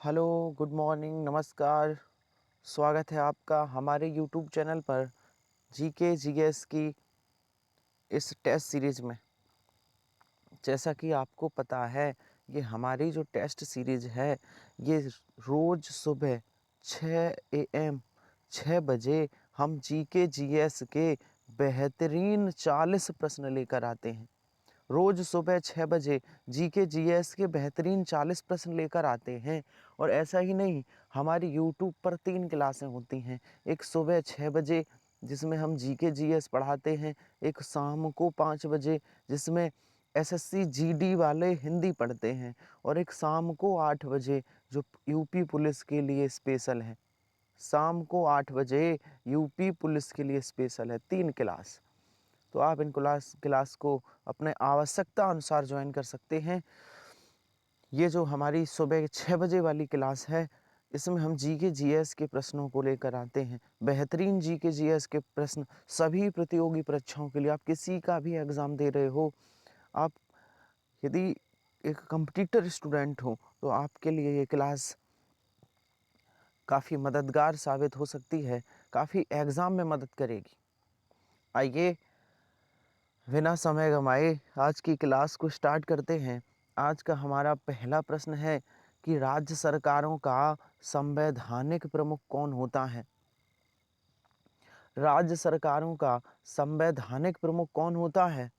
Hello, good morning, नमस्कार। स्वागत है आपका हमारे यूट्यूब चैनल पर जीके जीएस की इस टेस्ट सीरीज़ में। जैसा कि आपको पता है, ये हमारी जो टेस्ट सीरीज़ है, ये रोज़ सुबह 6 एएम 6 बजे हम जीके जीएस के बेहतरीन 40 प्रश्न लेकर आते हैं। रोज़ सुबह 6 बजे जीके जीएस के बेहतरीन 40 प्रश्न लेकर आते हैं। और ऐसा ही नहीं, हमारी यूट्यूब पर 3 क्लासें होती हैं। एक सुबह 6 बजे जिसमें हम जीके जीएस पढ़ाते हैं, एक शाम को 5 बजे जिसमें एसएससी जीडी वाले हिंदी पढ़ते हैं, और एक शाम को 8 बजे जो यूपी पुलिस के लिए स्पेशल है। शाम को 8 बजे यूपी पुलिस के लिए स्पेशल है 3 क्लास। तो आप इन क्लास को अपने आवश्यकता अनुसार ज्वाइन कर सकते हैं। ये जो हमारी सुबह 6 बजे वाली क्लास है, इसमें हम जीके जीएस के प्रश्नों को लेकर आते हैं। बेहतरीन जीके जीएस के प्रश्न सभी प्रतियोगी परीक्षाओं के लिए, आप किसी का भी एग्ज़ाम दे रहे हो, आप यदि एक कॉम्पिटिटर स्टूडेंट हो, तो आपके लिए ये क्लास काफ़ी मददगार साबित हो सकती है, काफ़ी एग्ज़ाम में मदद करेगी। आइए बिना समय गंवाए आज की क्लास को स्टार्ट करते हैं। आज का हमारा पहला प्रश्न है कि राज्य सरकारों का संवैधानिक प्रमुख कौन होता है? राज्य सरकारों का संवैधानिक प्रमुख कौन होता है?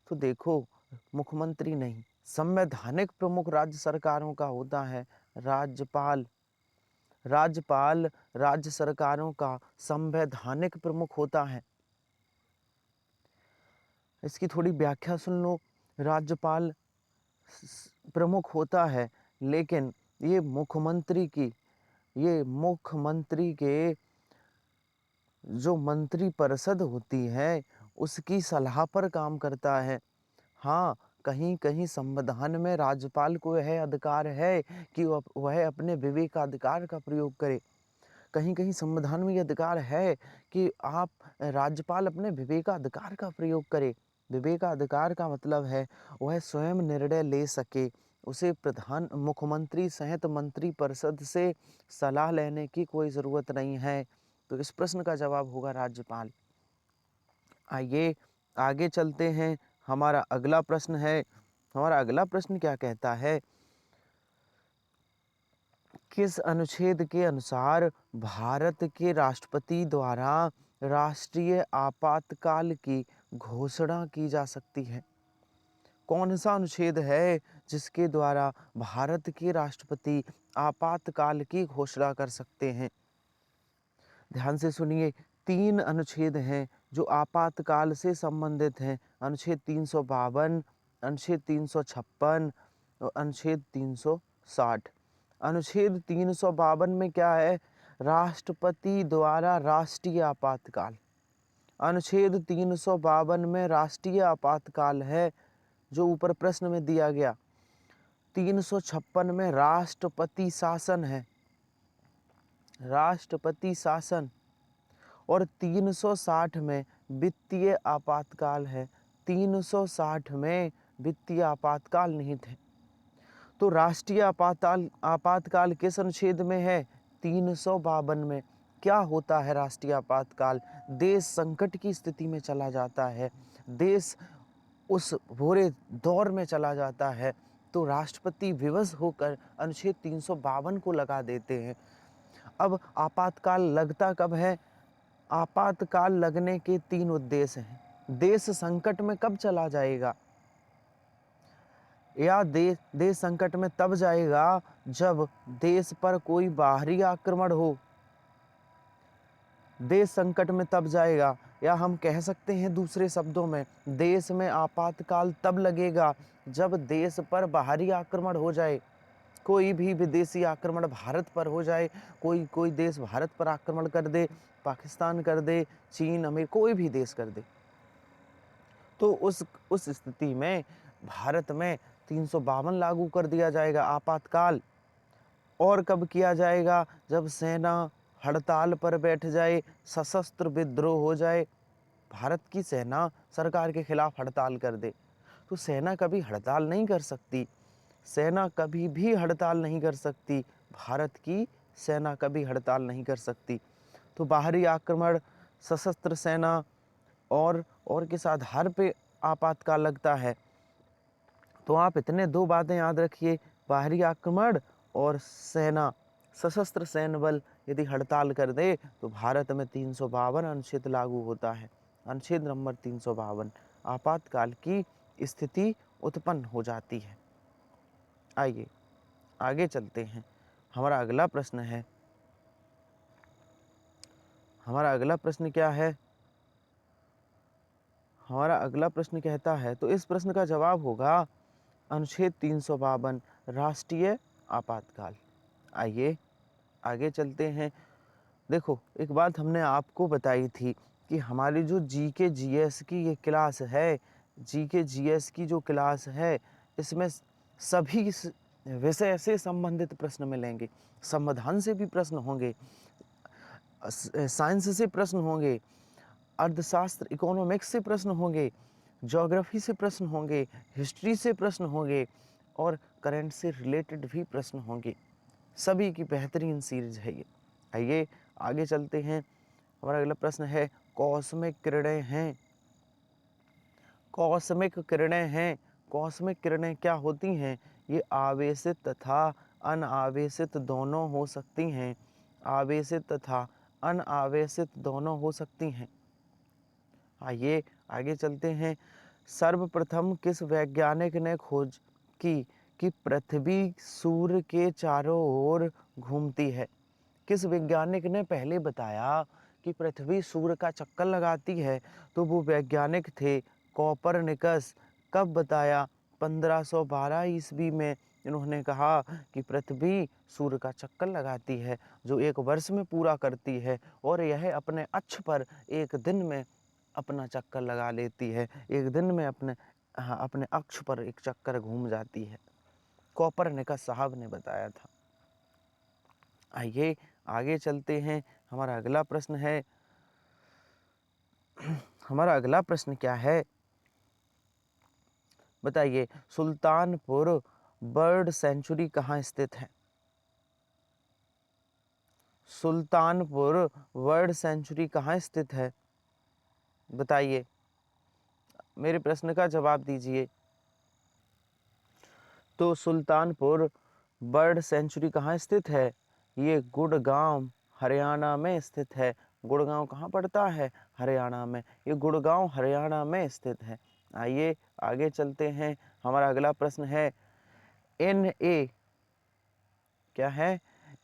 तो देखो, मुख्यमंत्री नहीं, संवैधानिक प्रमुख राज्य सरकारों का होता है राज्यपाल। राज्यपाल राज्य सरकारों का संवैधानिक प्रमुख होता है। इसकी थोड़ी व्याख्या सुन लो। राज्यपाल प्रमुख होता है, लेकिन ये मुख्यमंत्री के जो मंत्री परिषद होती है, उसकी सलाह पर काम करता है। हाँ, कहीं-कहीं संविधान में राज्यपाल को यह अधिकार है कि वह अपने विवेकाधिकार का प्रयोग करे। कहीं-कहीं संविधान में ये अधिकार है कि आप राज्यपाल अपने विवेकाधिकार का प्रयोग करे। विवेकाधिकार का मतलब है वह स्वयं निर्णय ले सके, उसे मुख्यमंत्री सहित मंत्रिपरिषद से सलाह लेने की कोई ज़रूरत नहीं है। तो इस प्रश्न का जवाब होगा राज्यपाल। आइए आगे चलते हैं। हमारा अगला प्रश्न क्या कहता है? किस अनुच्छेद के अनुसार भारत के राष्ट्रपति द्वारा राष्ट्रीय आपातकाल की घोषणा की जा सकती है? कौन सा अनुच्छेद है जिसके द्वारा भारत के राष्ट्रपति आपातकाल की घोषणा कर सकते हैं? ध्यान से सुनिए, 3 अनुच्छेद हैं जो आपातकाल से संबंधित हैं। अनुच्छेद 352, अनुच्छेद 356 और अनुच्छेद 360। अनुच्छेद 352 में क्या है? राष्ट्रपति द्वारा राष्ट्रीय आपातकाल। अनुच्छेद 352 में राष्ट्रीय आपातकाल है, जो ऊपर प्रश्न में दिया गया। 356 में राष्ट्रपति शासन है, राष्ट्रपति शासन। और 360 में वित्तीय आपातकाल है। 360 में वित्तीय आपातकाल निहित है। तो राष्ट्रीय आपातकाल किस अनुच्छेद में है? 352 में। क्या होता है राष्ट्रीय आपातकाल? देश संकट की स्थिति में चला जाता है, देश उस बुरे दौर में चला जाता है, तो राष्ट्रपति विवश होकर अनुच्छेद 352 को लगा देते हैं। अब आपातकाल लगता कब है? आपातकाल लगने के 3 उद्देश्य हैं। देश संकट में कब चला जाएगा? या देश संकट में तब जाएगा जब देश पर कोई बाहरी आक्रमण हो। देश संकट में तब जाएगा, या हम कह सकते हैं दूसरे शब्दों में, देश में आपातकाल तब लगेगा जब देश पर बाहरी आक्रमण हो जाए। कोई भी विदेशी आक्रमण भारत पर हो जाए, कोई देश भारत पर आक्रमण कर दे, पाकिस्तान कर दे, चीन, अमेरिका, कोई भी देश कर दे, तो उस स्थिति में भारत में 352 लागू कर दिया जाएगा, आपातकाल। और कब किया जाएगा? जब सेना हड़ताल पर बैठ जाए, सशस्त्र विद्रोह हो जाए, भारत की सेना सरकार के खिलाफ हड़ताल कर दे। तो सेना कभी हड़ताल नहीं कर सकती, सेना कभी भी हड़ताल नहीं कर सकती, भारत की सेना कभी हड़ताल नहीं कर सकती। तो बाहरी आक्रमण, सशस्त्र सेना और किस आधार पे आपातकाल लगता है? तो आप इतने दो बातें याद रखिए, बाहरी आक्रमण और सेना, सशस्त्र सैन्य बल यदि हड़ताल कर दे तो भारत में 352 अनुच्छेद लागू होता है। अनुच्छेद नंबर 352, आपातकाल की स्थिति उत्पन्न हो जाती है। आइए आगे चलते हैं। हमारा अगला प्रश्न है, हमारा अगला प्रश्न क्या है? हमारा अगला प्रश्न कहता है, तो इस प्रश्न का जवाब होगा अनुच्छेद 352, राष्ट्रीय आपातकाल। आइए आगे चलते हैं। देखो, एक बात हमने आपको बताई थी कि हमारी जो जीके जीएस की ये क्लास है, जीके जीएस की जो क्लास है, इसमें सभी विषय से संबंधित प्रश्न मिलेंगे। संविधान से भी प्रश्न होंगे, साइंस से प्रश्न होंगे, अर्थशास्त्र इकोनॉमिक्स से प्रश्न होंगे, ज्योग्राफी से प्रश्न होंगे, हिस्ट्री से प्रश्न होंगे और करंट से रिलेटेड भी प्रश्न होंगे। सभी की बेहतरीन सीरीज है ये। आइए आगे चलते हैं। हमारा अगला प्रश्न है, कॉस्मिक किरणें हैं। कॉस्मिक किरणें हैं। कॉस्मिक किरणें क्या होती हैं? ये आवेशित तथा अनावेशित दोनों हो सकती हैं। आवेशित तथा अनावेशित दोनों हो सकती हैं। आइए आगे चलते हैं। सर्वप्रथम किस वैज्ञानिक ने खोज की कि पृथ्वी सूर्य के चारों ओर घूमती है? किस वैज्ञानिक ने पहले बताया कि पृथ्वी सूर्य का चक्कर लगाती है? तो वो वैज्ञानिक थे कोपरनिकस। कब बताया? 1512 ईस्वी में इन्होंने कहा कि पृथ्वी सूर्य का चक्कर लगाती है, जो एक वर्ष में पूरा करती है, और यह अपने अक्ष पर एक दिन में अपना चक्कर लगा लेती है। एक दिन में अपने अक्ष पर एक चक्कर घूम जाती है। कोपरनिकस साहब ने बताया था। आइए आगे चलते हैं। हमारा अगला प्रश्न है, हमारा अगला प्रश्न क्या है? बताइए, सुल्तानपुर बर्ड सेंचुरी कहाँ स्थित है? सुल्तानपुर बर्ड सेंचुरी कहाँ स्थित है? बताइए, मेरे प्रश्न का जवाब दीजिए। तो सुल्तानपुर बर्ड सेंचुरी कहाँ स्थित है? ये गुड़गांव हरियाणा में स्थित है। गुड़गांव कहाँ पड़ता है? हरियाणा में। ये गुड़गांव हरियाणा में स्थित है। आइए आगे चलते हैं। हमारा अगला प्रश्न है, NA क्या है?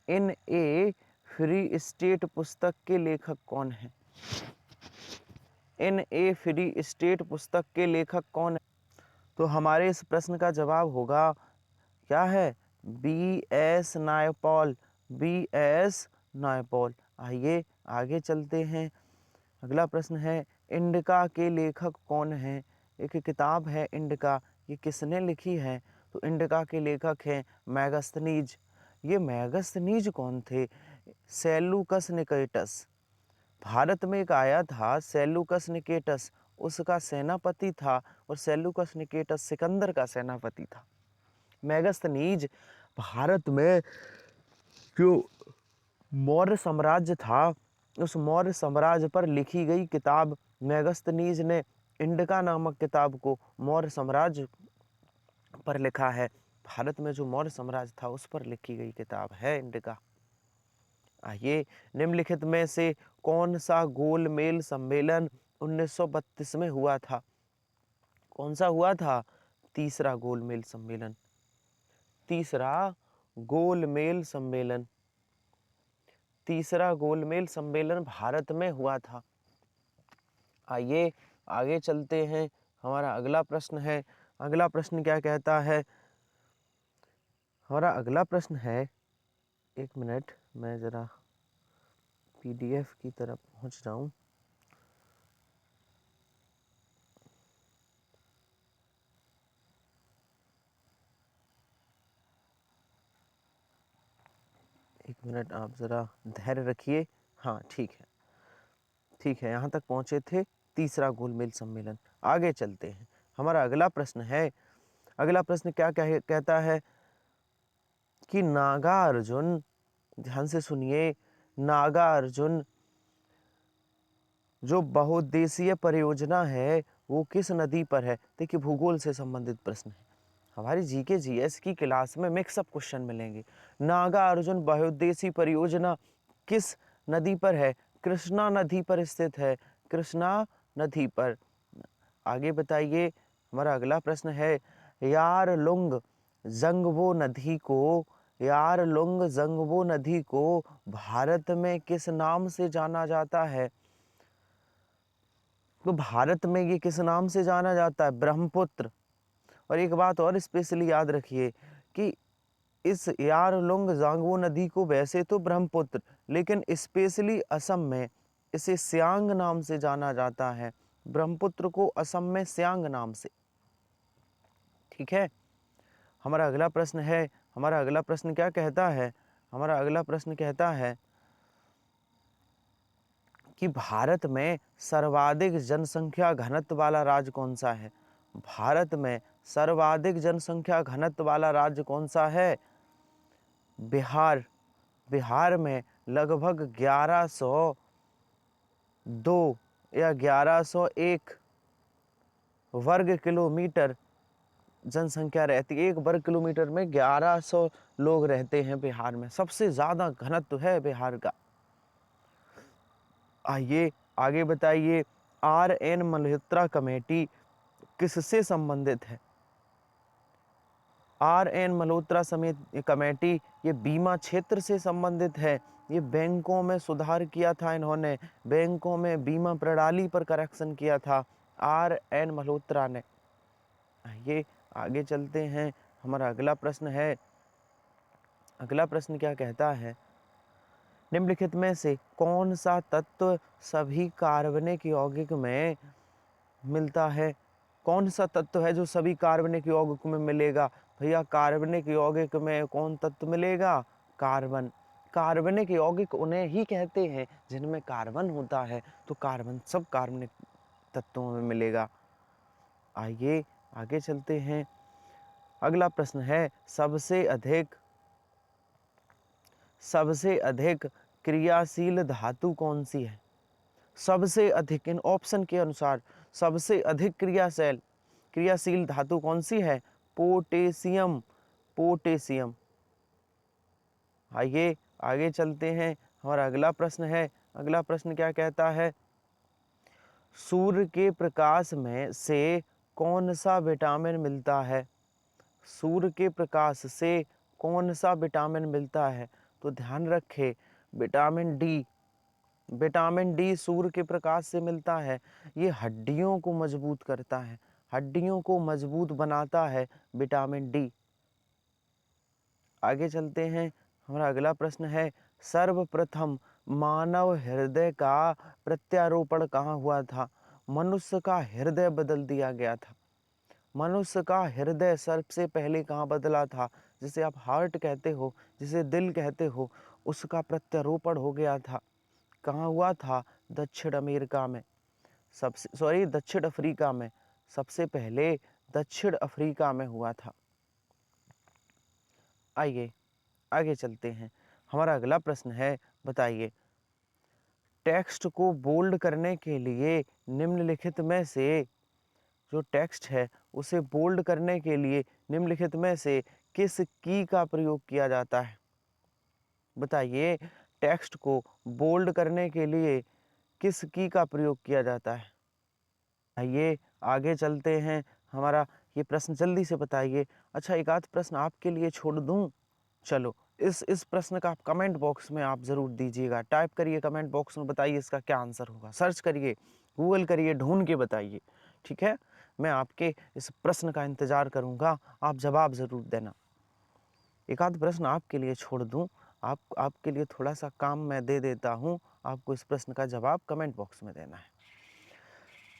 NA फ्री स्टेट पुस्तक के लेखक कौन है? NA फ्री स्टेट पुस्तक के लेखक कौन है? तो हमारे इस प्रश्न का जवाब होगा, क्या है? BS नायपॉल। BS नायपॉल। आइए आगे चलते हैं। अगला प्रश्न है, इंडिका के लेखक कौन है? एक किताब है इंडिका, ये किसने लिखी है? तो इंडिका के लेखक हैं मैगस्थनीज। ये मैगस्थनीज कौन थे? सेल्यूकस निकेटस। भारत में एक आया था सेल्यूकस निकेटस, उसका सेनापति था, और सेल्यूकस निकेटस सिकंदर का सेनापति था। मैगस्थनीज भारत में जो मौर्य साम्राज्य था, उस मौर्य साम्राज्य पर लिखी गई किताब, मैगस्थनीज ने इंडिका नामक किताब को मौर्य साम्राज्य पर लिखा है। भारत में जो मौर्य साम्राज्य था उस पर लिखी गई किताब है इंडिका। आइए, निम्नलिखित में से कौन सा गोलमेल सम्मेलन 1932 में हुआ था? कौन सा हुआ था? तीसरा गोलमेल सम्मेलन। तीसरा गोलमेल सम्मेलन। तीसरा गोलमेल सम्मेलन भारत में हुआ था। आइए आगे चलते हैं। हमारा अगला प्रश्न है, अगला प्रश्न क्या कहता है? हमारा अगला प्रश्न है, एक मिनट, मैं ज़रा PDF की तरफ पहुंच जाऊं। एक मिनट, आप ज़रा धैर्य रखिए। हाँ ठीक है, ठीक है, यहाँ तक पहुँचे थे तीसरा गोलमेल सम्मेलन। आगे चलते हैं। हमारा अगला प्रश्न है, अगला प्रश्न क्या कहता है? कि नागार्जुन, ध्यान से सुनिए, नागार्जुन जो बहुउद्देशीय परियोजना है वो किस नदी पर है? देखिए भूगोल से संबंधित प्रश्न है, हमारी जीके जीएस की क्लास में मिक्सअप क्वेश्चन मिलेंगे। नागार्जुन बहुउद्देशीय परियोजना किस नदी पर है? कृष्णा नदी पर स्थित है, कृष्णा नदी पर। आगे बताइए, हमारा अगला प्रश्न है, यारलुंग जंगबो नदी को, यारलुंग जंगबो नदी को भारत में किस नाम से जाना जाता है? तो भारत में ये किस नाम से जाना जाता है? ब्रह्मपुत्र। और एक बात और स्पेशली याद रखिए कि इस यारलुंग जांगबो नदी को वैसे तो ब्रह्मपुत्र, लेकिन स्पेशली असम में इसे सियांग नाम से जाना जाता है। ब्रह्मपुत्र को असम में सियांग नाम से। ठीक है, हमारा अगला प्रश्न है, हमारा अगला प्रश्न क्या कहता है? हमारा अगला प्रश्न कहता है कि भारत में सर्वाधिक जनसंख्या घनत्व वाला राज्य कौन सा है? भारत में सर्वाधिक जनसंख्या घनत्व वाला राज्य कौन सा है? बिहार। बिहार में लगभग 1102 या 1101 वर्ग किलोमीटर जनसंख्या रहती है। 1 वर्ग किलोमीटर में 1100 लोग रहते हैं बिहार में। सबसे ज्यादा घनत्व है बिहार का। आइए आगे बताइए, RN मल्होत्रा कमेटी किससे संबंधित है? RN मल्होत्रा समिति कमेटी ये बीमा क्षेत्र से संबंधित है। ये बैंकों में सुधार किया था इन्होंने, बैंकों में बीमा प्रणाली पर करेक्शन किया था RN मल्होत्रा ने। ये आगे चलते हैं, हमारा अगला प्रश्न है, अगला प्रश्न क्या कहता है? निम्नलिखित में से कौन सा तत्व सभी कार्बनिक यौगिक में मिलता है? कौन सा तत्व है जो सभी कार्बनिक यौगिक में मिलेगा? भैया कार्बनिक यौगिक में कौन तत्व मिलेगा? कार्बन। कार्बनिक यौगिक उन्हें ही कहते हैं जिनमें कार्बन होता है, तो कार्बन सब कार्बनिक तत्वों में मिलेगा। आइए आगे चलते हैं, अगला प्रश्न है, सबसे अधिक क्रियाशील धातु कौन सी है? सबसे अधिक, इन ऑप्शन के अनुसार सबसे अधिक क्रियाशील धातु कौन सी है? पोटेशियम। पोटेशियम। आइए आगे चलते हैं, हमारा अगला प्रश्न है, अगला प्रश्न क्या कहता है? सूर्य के प्रकाश में से कौन सा विटामिन मिलता है? सूर्य के प्रकाश से कौन सा विटामिन मिलता है? तो ध्यान रखें, विटामिन डी। विटामिन डी सूर्य के प्रकाश से मिलता है। ये हड्डियों को मजबूत करता है, हड्डियों को मजबूत बनाता है विटामिन डी। आगे चलते हैं, हमारा अगला प्रश्न है, सर्वप्रथम मानव हृदय का प्रत्यारोपण कहाँ हुआ था? मनुष्य का हृदय बदल दिया गया था। मनुष्य का हृदय सबसे पहले कहाँ बदला था? जिसे आप हार्ट कहते हो, जिसे दिल कहते हो, उसका प्रत्यारोपण हो गया था। कहाँ हुआ था? दक्षिण अमेरिका में, दक्षिण अफ्रीका में। सबसे पहले दक्षिण अफ्रीका में हुआ था। आइए आगे चलते हैं, हमारा अगला प्रश्न है, बताइए, टेक्स्ट को बोल्ड करने के लिए निम्नलिखित में से, जो टेक्स्ट है उसे बोल्ड करने के लिए निम्नलिखित में से किस की का प्रयोग किया जाता है? बताइए, टेक्स्ट को बोल्ड करने के लिए किस की का प्रयोग किया जाता है? आइए आगे चलते हैं, हमारा ये प्रश्न जल्दी से बताइए। अच्छा, एक आध प्रश्न आपके लिए छोड़ दूं? चलो, इस प्रश्न का आप कमेंट बॉक्स में आप जरूर दीजिएगा। टाइप करिए कमेंट बॉक्स में, बताइए इसका क्या आंसर होगा। सर्च करिए, गूगल करिए, ढूंढ के बताइए। ठीक है, मैं आपके इस प्रश्न का इंतजार करूंगा, आप जवाब जरूर देना। एक आध प्रश्न आपके लिए छोड़ दूं, आपके लिए थोड़ा सा काम मैं दे देता हूं, आपको इस प्रश्न का जवाब कमेंट बॉक्स में देना है।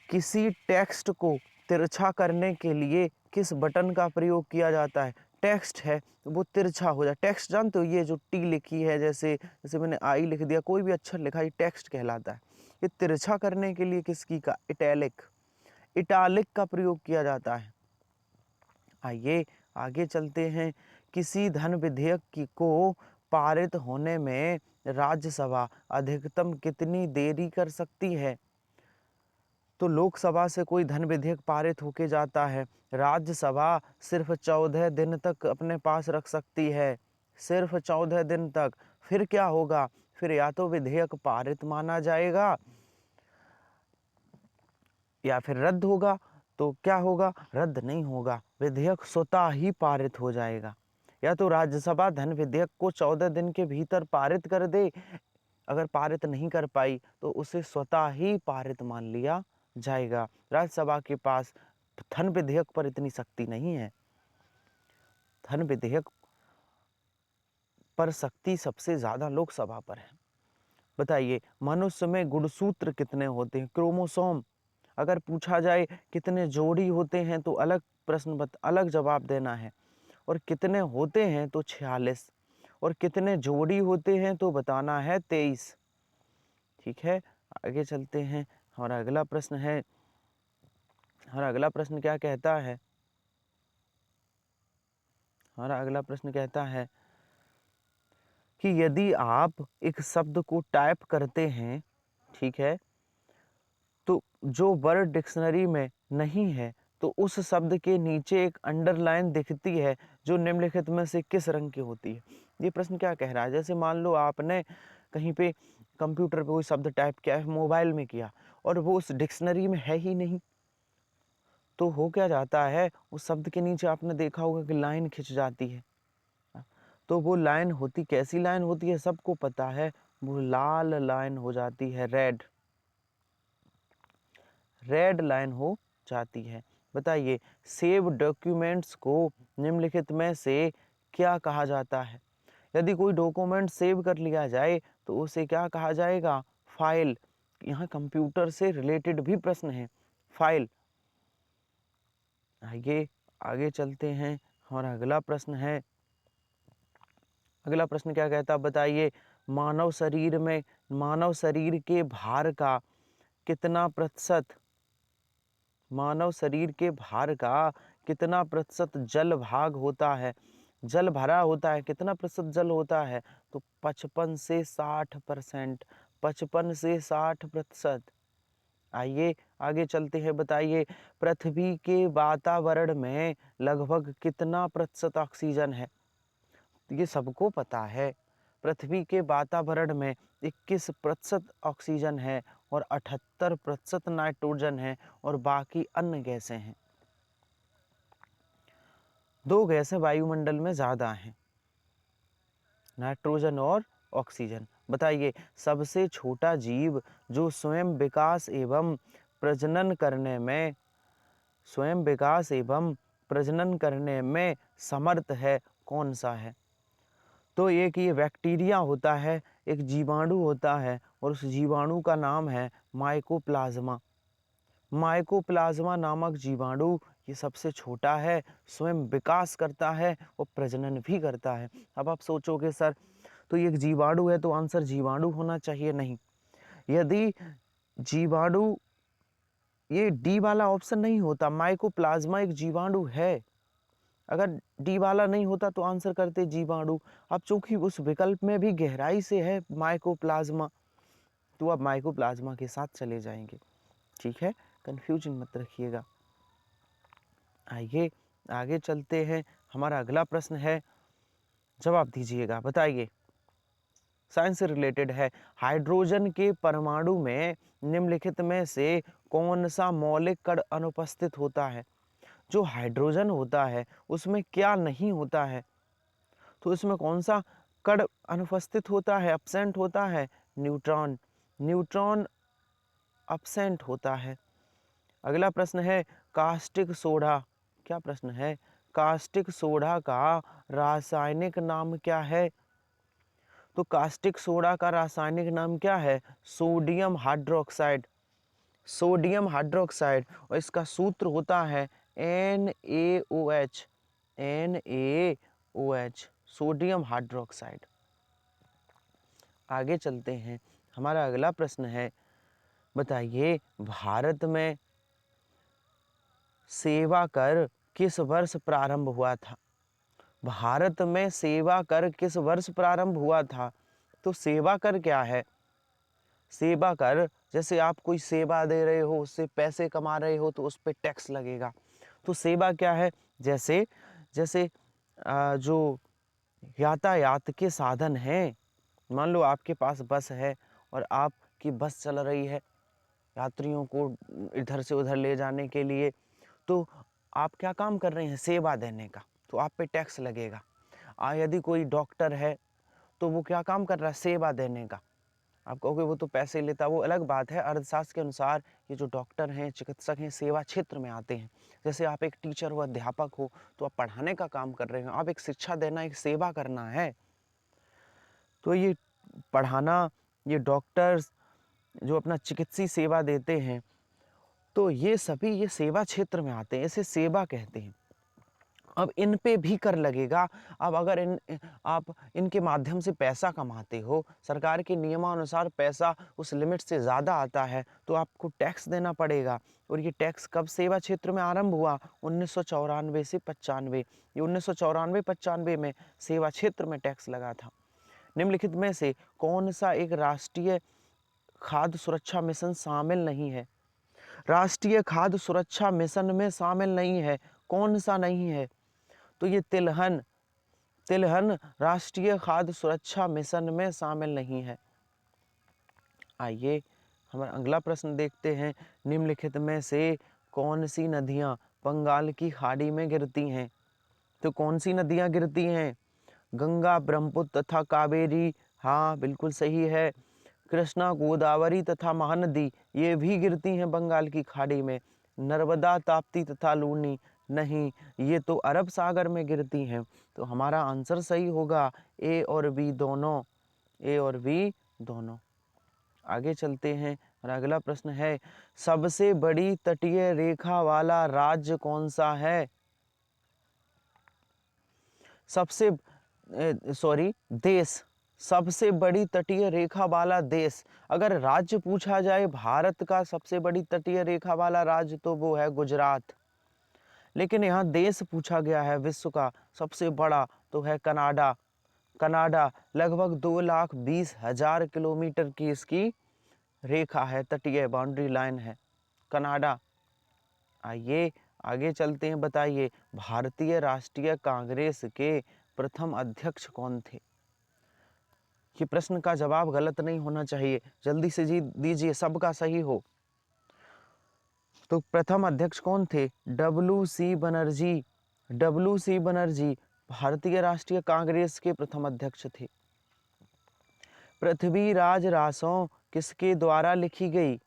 किसी टेक्स्ट को तिरछा करने के लिए किस बटन का प्रयोग किया जाता है? टेक्स्ट है वो तिरछा हो जाए। टेक्स्ट जानते हो, ये जो टी लिखी है, जैसे मैंने आई लिख दिया, कोई भी अक्षर लिखा, ये टेक्स्ट कहलाता है। ये तिरछा करने के लिए किसकी का? इटैलिक का प्रयोग किया जाता है। आइए आगे चलते हैं, किसी धन विधेयक को पारित होने में राज्यसभा अधिकतम कितनी देरी कर सकती है? तो लोकसभा से कोई धन विधेयक पारित होके जाता है, राज्यसभा सिर्फ 14 दिन तक अपने पास रख सकती है, सिर्फ 14 दिन तक। फिर क्या होगा? फिर या तो विधेयक पारित माना जाएगा या फिर रद्द होगा। तो क्या होगा? रद्द नहीं होगा, विधेयक स्वतः ही पारित हो जाएगा। या तो राज्यसभा धन विधेयक को 14 दिन के भीतर पारित कर दे, अगर पारित नहीं कर पाई तो उसे स्वतः ही पारित मान लिया जाएगा। राज्यसभा के पास धन विधेयक पर इतनी शक्ति नहीं है। धन विधेयक पर शक्ति सबसे ज्यादा लोकसभा पर है। बताइए, मनुष्य में गुणसूत्र कितने होते हैं? क्रोमोसोम अगर पूछा जाए कितने जोड़ी होते हैं तो अलग प्रश्न अलग जवाब देना है, और कितने होते हैं तो 46, और कितने जोड़ी होते हैं तो बताना है 23। ठीक है, आगे चलते हैं। हमारा अगला प्रश्न है, हमारा अगला प्रश्न क्या कहता है? हमारा अगला प्रश्न कहता है कि यदि आप एक शब्द को टाइप करते हैं, ठीक है, तो जो वर्ड डिक्शनरी में नहीं है तो उस शब्द के नीचे एक अंडरलाइन दिखती है जो निम्नलिखित में से किस रंग की होती है? ये प्रश्न क्या कह रहा है? जैसे मान लो आपने कहीं पे कंप्यूटर पे कोई शब्द टाइप किया है, मोबाइल में किया, और वो उस डिक्शनरी में है ही नहीं, तो हो क्या जाता है, उस शब्द के नीचे आपने देखा होगा कि लाइन खिंच जाती है। तो वो लाइन होती, कैसी लाइन होती है सबको पता है, वो लाल लाइन हो जाती है, रेड रेड लाइन हो जाती है। बताइए, सेव डॉक्यूमेंट्स को निम्नलिखित में से क्या कहा जाता है? यदि कोई डॉक्यूमेंट सेव कर लिया जाए तो उसे क्या कहा जाएगा? फाइल। यहाँ कंप्यूटर से रिलेटेड भी प्रश्न है, फाइल। आगे आगे चलते हैं। हमारा अगला प्रश्न है, अगला प्रश्न क्या कहता है बताइए, मानव शरीर के भार का कितना प्रतिशत मानव शरीर के भार का कितना प्रतिशत जल भाग होता है? जल भरा होता है, कितना प्रतिशत जल होता है? तो 55 से 60%, 55 से 60%। आइए आगे चलते हैं। बताइए, पृथ्वी के वातावरण में लगभग कितना प्रतिशत ऑक्सीजन है? ये सबको पता है, पृथ्वी के वातावरण में 21% ऑक्सीजन है और 78% नाइट्रोजन है और बाकी अन्य गैसें हैं। 2 गैसें वायुमंडल में ज्यादा हैं, नाइट्रोजन और ऑक्सीजन। बताइए, सबसे छोटा जीव जो स्वयं विकास एवं प्रजनन करने में समर्थ है, कौन सा है? तो एक ये बैक्टीरिया होता है, एक जीवाणु होता है, और उस जीवाणु का नाम है माइकोप्लाज्मा। माइकोप्लाज्मा नामक जीवाणु ये सबसे छोटा है, स्वयं विकास करता है और प्रजनन भी करता है। अब आप सोचोगे सर, तो ये एक जीवाणु है तो आंसर जीवाणु होना चाहिए। नहीं, यदि जीवाणु, ये डी वाला ऑप्शन नहीं होता, माइकोप्लाज्मा एक जीवाणु है, अगर डी वाला नहीं होता तो आंसर करते जीवाणु। अब चूंकि उस विकल्प में भी गहराई से है माइकोप्लाज्मा, तो अब माइकोप्लाज्मा के साथ चले जाएंगे। ठीक है, कंफ्यूजन मत रखिएगा। आइए आगे चलते हैं। हमारा अगला प्रश्न है, जवाब दीजिएगा। बताइए, साइंस से रिलेटेड है। हाइड्रोजन के परमाणु में निम्नलिखित में से कौन सा मौलिक कण अनुपस्थित होता है? जो हाइड्रोजन होता है उसमें क्या नहीं होता है? तो इसमें कौन सा कण अनुपस्थित होता है, एब्सेंट होता है? न्यूट्रॉन। न्यूट्रॉन एब्सेंट होता है। अगला प्रश्न है, कास्टिक सोडा। क्या प्रश्न है? कास्टिक सोडा का रासायनिक नाम क्या है? तो कास्टिक सोडा का रासायनिक नाम क्या है? Sodium hydroxide. सोडियम हाइड्रोक्साइड, और इसका सूत्र होता है NaOH। NaOH, sodium hydroxide. आगे चलते हैं। हमारा अगला प्रश्न है, बताइए, भारत में सेवा कर किस वर्ष प्रारंभ हुआ था? भारत में सेवा कर किस वर्ष प्रारंभ हुआ था? तो सेवा कर क्या है? सेवा कर, जैसे आप कोई सेवा दे रहे हो, उससे पैसे कमा रहे हो, तो उस पे टैक्स लगेगा। तो सेवा क्या है? जैसे जैसे जो यातायात के साधन हैं, मान लो आपके पास बस है और आपकी बस चल रही है यात्रियों को इधर से उधर ले जाने के लिए, तो आप क्या काम कर रहे हैं? सेवा देने का, तो आप पे टैक्स लगेगा। यदि कोई डॉक्टर है तो वो क्या काम कर रहा है? सेवा देने का। आप कहोगे वो तो पैसे लेता है, वो अलग बात है। अर्थशास्त्र के अनुसार ये जो डॉक्टर हैं, चिकित्सक हैं, सेवा क्षेत्र में आते हैं। जैसे आप एक टीचर हो, अध्यापक हो, तो आप पढ़ाने का काम कर रहे हो, आप एक शिक्षा देना, एक सेवा करना है। तो ये पढ़ाना, ये डॉक्टर्स जो अपना चिकित्सीय सेवा देते हैं, तो ये सभी ये सेवा क्षेत्र में आते हैं, इसे सेवा कहते हैं। अब इन पे भी कर लगेगा। अब अगर आप इनके माध्यम से पैसा कमाते हो, सरकार के नियमानुसार पैसा उस लिमिट से ज़्यादा आता है, तो आपको टैक्स देना पड़ेगा। और ये टैक्स कब सेवा क्षेत्र में आरंभ हुआ? 1994 से 95। ये 1994-95 में सेवा क्षेत्र में टैक्स लगा था। निम्नलिखित में से कौन सा एक राष्ट्रीय खाद्य सुरक्षा मिशन शामिल नहीं है? राष्ट्रीय खाद्य सुरक्षा मिशन में शामिल नहीं है। कौन सा नहीं है? तो ये तिलहन तिलहन राष्ट्रीय खाद्य सुरक्षा मिशन में शामिल नहीं है। आइए हमारा अगला प्रश्न देखते हैं। निम्नलिखित में से कौन सी नदियां बंगाल की खाड़ी में गिरती हैं? तो कौन सी नदियां गिरती हैं? गंगा, ब्रह्मपुत्र तथा कावेरी, हाँ बिल्कुल सही है। कृष्णा, गोदावरी तथा महानदी, ये भी गिरती हैं बंगाल की खाड़ी में। नर्मदा, ताप्ती तथा लूनी, नहीं, ये तो अरब सागर में गिरती हैं। तो हमारा आंसर सही होगा ए और बी दोनों, ए और बी दोनों। आगे चलते हैं और अगला प्रश्न है, सबसे बड़ी तटीय रेखा वाला राज्य कौन सा है? सबसे देश, सबसे बड़ी तटीय रेखा वाला देश। अगर राज्य पूछा जाए भारत का सबसे बड़ी तटीय रेखा वाला राज्य, तो वो है गुजरात। लेकिन यहाँ देश पूछा गया है विश्व का सबसे बड़ा, तो है कनाडा। कनाडा लगभग 2,20,000 किलोमीटर की इसकी रेखा है, तटीय बाउंड्री लाइन है कनाडा। आइए आगे चलते हैं। बताइए भारतीय राष्ट्रीय कांग्रेस के प्रथम अध्यक्ष कौन थे? ये प्रश्न का जवाब गलत नहीं होना चाहिए, जल्दी से जी दीजिए, सबका सही हो। तो प्रथम अध्यक्ष कौन थे? डब्ल्यू.सी. बनर्जी। डब्ल्यू.सी. बनर्जी भारतीय राष्ट्रीय कांग्रेस के प्रथम अध्यक्ष थे। पृथ्वीराज रासो किसके द्वारा लिखी गई?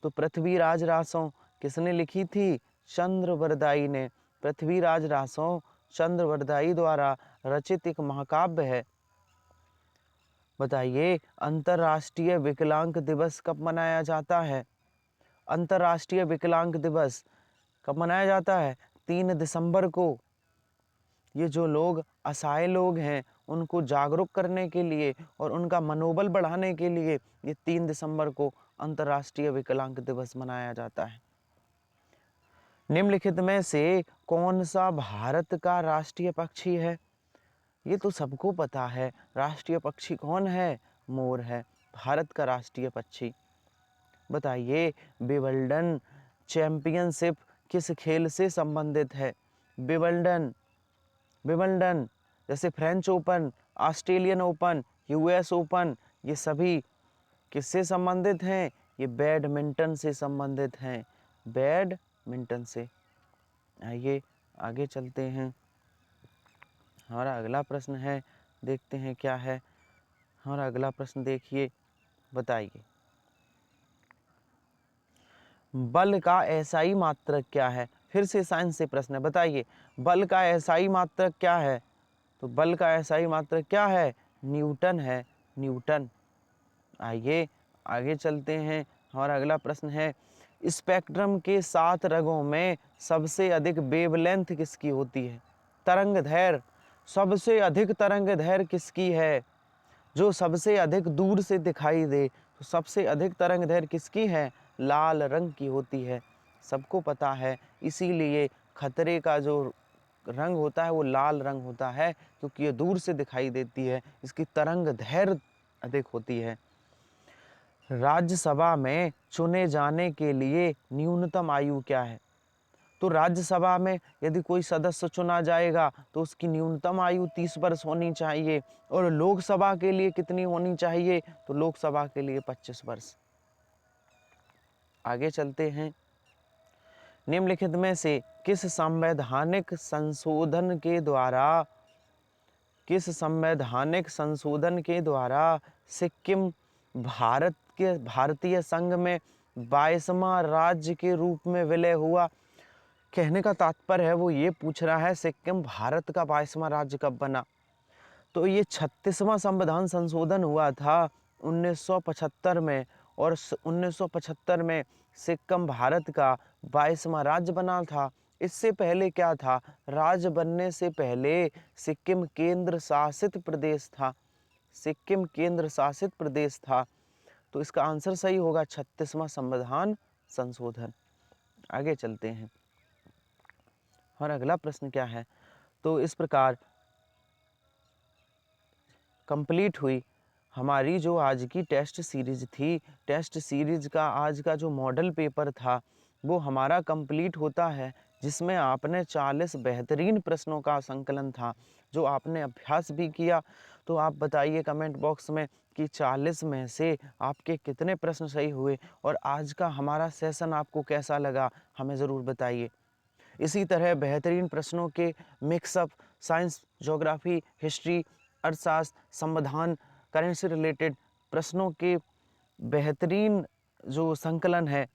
तो पृथ्वीराज रासो किसने लिखी थी? चंद्रवरदाई ने। पृथ्वीराज रासो चंद्रवरदाई द्वारा रचित एक महाकाव्य है। बताइए अंतर्राष्ट्रीय विकलांग दिवस कब मनाया जाता है? अंतर्राष्ट्रीय विकलांग दिवस कब मनाया जाता है? 3 दिसंबर को। ये जो लोग असहाय लोग हैं, उनको जागरूक करने के लिए और उनका मनोबल बढ़ाने के लिए ये 3 दिसंबर को अंतर्राष्ट्रीय विकलांग दिवस मनाया जाता है। निम्नलिखित में से कौन सा भारत का राष्ट्रीय पक्षी है? ये तो सबको पता है, राष्ट्रीय पक्षी कौन है? मोर है, भारत का राष्ट्रीय पक्षी। बताइए विंबलडन चैंपियनशिप किस खेल से संबंधित है? विंबलडन विंबलडन जैसे French open, Australian open, US open, ये सभी किससे संबंधित हैं? ये बैडमिंटन से संबंधित हैं, बैडमिंटन से। आइए आगे चलते हैं। हमारा अगला प्रश्न है, देखते हैं क्या है। हमारा अगला प्रश्न देखिए, बताइए बल का एसआई मात्रक क्या है? फिर से साइंस से प्रश्न है। बताइए बल का एसआई मात्रक क्या है? तो बल का एसआई मात्रक क्या है? न्यूटन है, न्यूटन। आइए आगे चलते हैं। हमारा अगला प्रश्न है, स्पेक्ट्रम के 7 रंगों में सबसे अधिक वेवलेंथ किसकी होती है? तरंग दैर्घ्य, सबसे अधिक तरंग दैर्घ्य किसकी है? जो सबसे अधिक दूर से दिखाई दे, तो सबसे अधिक तरंग दैर्घ्य किसकी है? लाल रंग की होती है, सबको पता है। इसीलिए खतरे का जो रंग होता है वो लाल रंग होता है, क्योंकि ये दूर से दिखाई देती है, इसकी तरंग दैर्घ्य अधिक होती है। राज्यसभा में चुने जाने के लिए न्यूनतम आयु क्या है? तो राज्यसभा में यदि कोई सदस्य चुना जाएगा तो उसकी न्यूनतम आयु 30 वर्ष होनी चाहिए, और लोकसभा के लिए कितनी होनी चाहिए? तो लोकसभा के लिए 25 वर्ष। आगे चलते हैं। निम्नलिखित में से किस संवैधानिक संशोधन के द्वारा सिक्किम भारतीय संघ में 22वां राज्य के रूप में विलय हुआ? कहने का तात्पर्य है वो ये पूछ रहा है सिक्किम भारत का 22वां राज्य कब बना। तो ये 36वां संविधान संशोधन हुआ था 1975 में, और 1975 में सिक्किम भारत का 22वां राज्य बना था। इससे पहले क्या था? राज्य बनने से पहले सिक्किम केंद्र शासित प्रदेश था। सिक्किम केंद्र शासित प्रदेश था। तो इसका आंसर सही होगा 36वां संविधान संशोधन। आगे चलते हैं और अगला प्रश्न क्या है? तो इस प्रकार कंप्लीट हुई हमारी जो आज की टेस्ट सीरीज थी। टेस्ट सीरीज का आज का जो मॉडल पेपर था वो हमारा कंप्लीट होता है, जिसमें आपने 40 बेहतरीन प्रश्नों का संकलन था, जो आपने अभ्यास भी किया। तो आप बताइए कमेंट बॉक्स में कि 40 में से आपके कितने प्रश्न सही हुए, और आज का हमारा सेशन आपको कैसा लगा हमें ज़रूर बताइए। इसी तरह बेहतरीन प्रश्नों के मिक्सअप साइंस, ज्योग्राफी, हिस्ट्री, अर्थशास्त्र, संविधान, करेंट से रिलेटेड प्रश्नों के बेहतरीन जो संकलन है,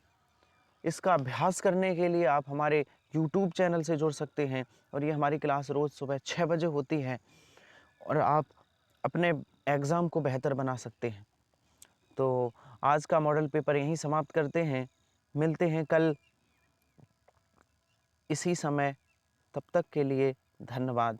इसका अभ्यास करने के लिए आप हमारे YouTube चैनल से जुड़ सकते हैं। और ये हमारी क्लास रोज़ सुबह 6 बजे होती है, और आप अपने एग्ज़ाम को बेहतर बना सकते हैं। तो आज का मॉडल पेपर यहीं समाप्त करते हैं। मिलते हैं कल इसी समय। तब तक के लिए धन्यवाद।